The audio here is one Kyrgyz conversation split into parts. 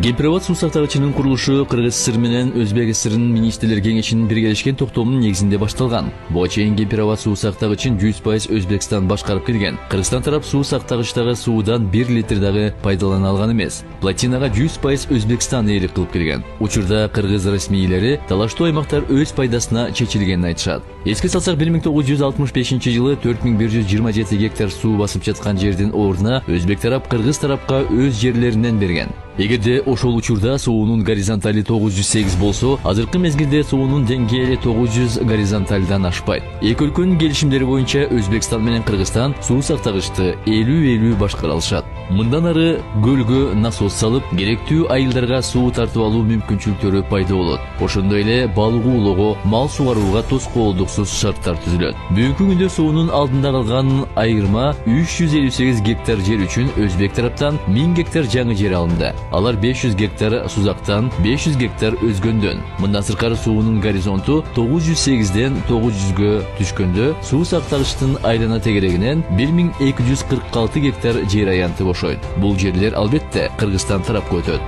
Гемпирабад суу сактагычынын курулушу Кыргыз ССР менен Өзбек ССРнын министрлер кеңешинин биргелешкен токтомунун негизинде башталган. Буга чейин Гемпирабад суу сактагычын 100% Өзбекстан башкарып келген. Кыргызстан тарап суу сактагычтагы суудан 1 литр дагы пайдалана алган эмес. Плотинага 100% Өзбекстан ээлик кылып келген. Учурда кыргыз расмийлери талаштуу аймактар өз пайдасына чечилгенин айтышат. Эске салсак 1965-жылы 4127 гектар суу басып жаткан жердин ордуна Өзбек тарап Кыргыз тарапка өз жерлеринен берген. Эгерде ошол учурда суунун горизонтали 908 болсо, азыркы мезгилде суунун деңгээли 900 горизонталдан ашпайт. Эки өлкөнүн келишимдери боюнча Өзбекстан менен Кыргызстан суу сактагычты 50-50 башкара алышат. Мындан ары көлгө насос салып, керектүү айылдарга суу тартып алуу мүмкүнчүлүктөрү пайда болот. Ошондой эле балык уулоого, мал сугарууга тоскоолдуксуз шарттар түзүлөт. Бүгүнкү күндө суунун алдында калган айырма 358 гектар жер үчүн Өзбек тараптан 1000 гектар жаңы жер алынды. Алар 500 гектар сузактан, 500 гектар өзгөндөн. Мындан сыркары суунун горизонту 908ден 900гө түшкөндө суу сактагычтын айлана тегерегинен 1246 гектар жер аянты бошойт. Бул жерлер албетте Кыргызстан тарапка өтөт.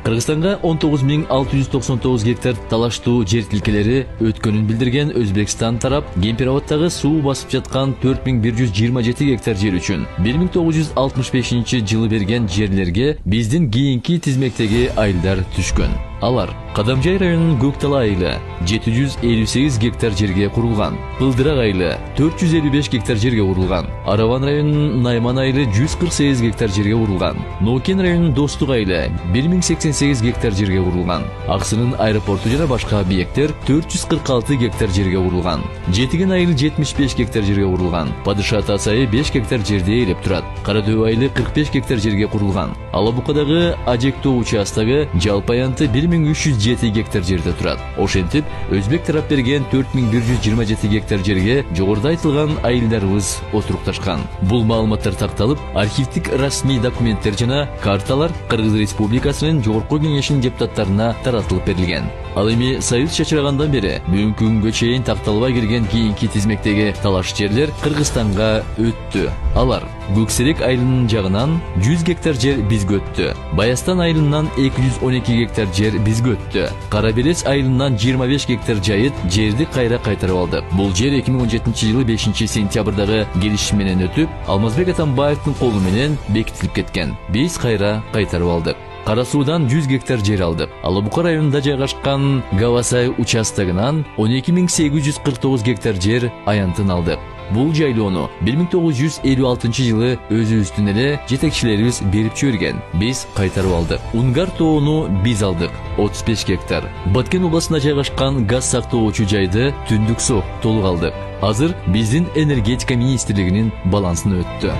Кыргызстанга 19699 гектар талаштуу жер тилкелери өткөнүн билдирген Өзбекстан тарап Гемпирабадтагы суу басып жаткан 4127 гектар жер үчүн 1965-жылы берген жерлерге биздин кийинки тизмектеги айылдар түшкөн. Алар Кадамжай районунун Көктал айылы 758 гектар жерге курулган, Пылдырак айылы 455 гектар жерге курулган, Араван районунун Найман айылы 148 гектар жерге курулган, Нокен районунун Достук айылы 1088 гектар жерге курулган, Аксынын аэропорту жана башка объекттер 446 гектар жерге курулган, Жетиген айылы 75 гектар жерге курулган, Падыша Тасайы 5 гектар жерде ээлеп турат, Кара Дөбө айылы 45 гектар жерге курулган, Алабукадагы Ажектоо участогу жалпы аянты 1307 гектар жерде турат. Ошентип, Өзбек тарап берген 4127 гектар жерге жогоруда айтылган айылдарыбыз отурукташкан. Бул маалыматтар такталып, архивдик расмий документтер жана карталар Кыргыз Республикасынын Жогорку Кеңешинин депутаттарына таратылып берилген. Ал эми союз чачырагандан бери бүгүнкү күнгө чейин такталбай келген кийинки тизмектеги талаш жерлер Кыргызстанга өттү. Алар Көксерек айылынын жагынан 100 гектар жер бизге өттү. Баястан айылынан 212 гектар жер бизге өттү. Кара Берес айылынан 25 гектар жайыт жерди кайра кайтарып алдык. Бул жер 2017-жылы 5-сентябрдагы келишим менен өтүп, Алмазбек Атамбаевдин колу менен бекитилип кеткен. Биз кайра кайтарып алдык. Кара Суудан 100 гектар жер алдык. Алабука районунда жайгашкан Гавасай участогунан 12849 гектар жер аянтын алдык. Бул жайлоону 1956-жылы өзүбүздүн эле жетекчилерибиз берип жиберген. Биз кайтарып алдык. Унгар тоону биз алдык. 35 гектар. Баткен областында жайгашкан газ сактоочу жайды Түндүк Сок толук алдык. Азыр биздин энергетика министрлигинин балансына өттү.